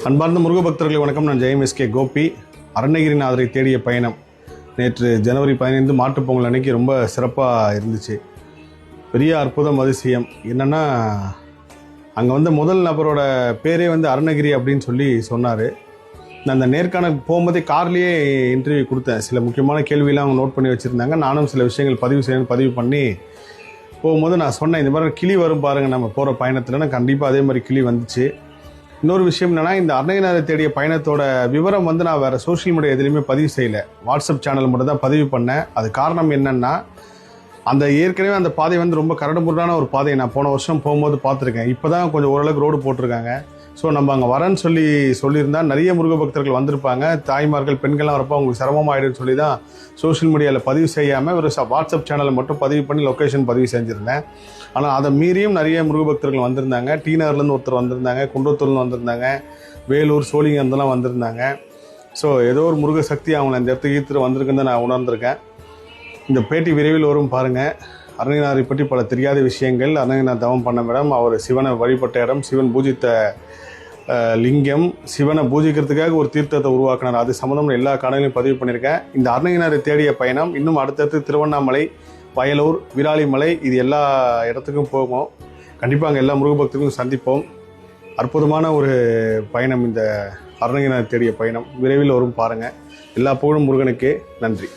அன்பார்ந்த முருக பக்தர்களை வணக்கம். நான் ஜெயம் எஸ்கே கோபி. அருணகிரிநாதரை தேடிய பயணம் நேற்று ஜனவரி 15 மாட்டுப்பொங்கல் அன்னைக்கு ரொம்ப சிறப்பாக இருந்துச்சு. பெரிய அற்புதம் அதிசயம் என்னென்னா, அங்கே வந்து முதல் நபரோட பேரே வந்து அருணகிரி அப்படின்னு சொல்லி சொன்னார். நான் அந்த நேர்காணல் போகும்போதே கார்லேயே இன்டர்வியூ கொடுத்தேன். சில முக்கியமான கேள்வியெல்லாம் அவங்க நோட் பண்ணி வச்சுருந்தாங்க. நானும் சில விஷயங்கள் பதிவு பண்ணி போகும்போது நான் சொன்னேன், இந்த மாதிரி கிளி வரும் பாருங்கள் நம்ம போகிற பயணத்தில். கண்டிப்பாக அதே மாதிரி கிளி வந்துச்சு. இன்னொரு விஷயம் என்னென்னா, இந்த அருணகிரிநாதரை தேடிய பயணத்தோட விவரம் வந்து நான் வேறு சோஷியல் மீடியா எதுலேயுமே பதிவு செய்யலை. வாட்ஸ்அப் சேனல் மட்டும் தான் பதிவு பண்ணேன். அது காரணம் என்னென்னா, ஏற்கனவே அந்த பாதை வந்து ரொம்ப கரடுமுரடான ஒரு பாதையை நான் போன வருஷம் போகும்போது பார்த்துருக்கேன். இப்போ தான் கொஞ்சம் ஓரளவுக்கு ரோடு போட்டிருக்காங்க. ஸோ நம்ம அங்கே வரேன்னு சொல்லியிருந்தா நிறைய முருக பக்தர்கள் வந்திருப்பாங்க. தாய்மார்கள், பெண்கள்லாம் வரப்போ அவங்களுக்கு சிரமமாயிடுன்னு சொல்லி தான் சோஷியல் மீடியாவில் பதிவு செய்யாமல் ஒரு வாட்ஸ்அப் சேனலை மட்டும் பதிவு பண்ணி லொக்கேஷன் பதிவு செஞ்சுருந்தேன். ஆனால் அதை மீறியும் நிறைய முருக பக்தர்கள் வந்திருந்தாங்க. டீனர்லேருந்து ஒருத்தர் வந்திருந்தாங்க, குன்றத்தூர்லேருந்து வந்திருந்தாங்க, வேலூர், சோழிங்கர்லாம் வந்திருந்தாங்க. ஸோ ஏதோ ஒரு முருக சக்தி அவங்கள இந்த இடத்துக்கு ஈர்த்து வந்திருக்குன்னு நான் உணர்ந்திருக்கேன். இந்த பேட்டி விரைவில் வரும் பாருங்கள். அருணகிரிநாதரை பற்றி பல தெரியாத விஷயங்கள், அருணகிரிநாதர் தவம் பண்ண இடம், அவர் சிவனை வழிபட்ட இடம், சிவன் பூஜித்த லிங்கம், சிவனை பூஜிக்கிறதுக்காக ஒரு தீர்த்தத்தை உருவாக்கினார், அது சம்மந்தம் எல்லா காணொலியும் பதிவு பண்ணியிருக்கேன். இந்த அருணகிரிநாதரை தேடிய பயணம் இன்னும் அடுத்தடுத்து திருவண்ணாமலை, வயலூர், விராலிமலை, இது எல்லா இடத்துக்கும் போகும். கண்டிப்பாக அங்கே எல்லா முருக பக்தர்களும் சந்திப்போம். அற்புதமான ஒரு பயணம் இந்த அருணகிரிநாதரை தேடிய பயணம். விரைவில் வரும் பாருங்கள். எல்லா புகழும் முருகனுக்கே. நன்றி.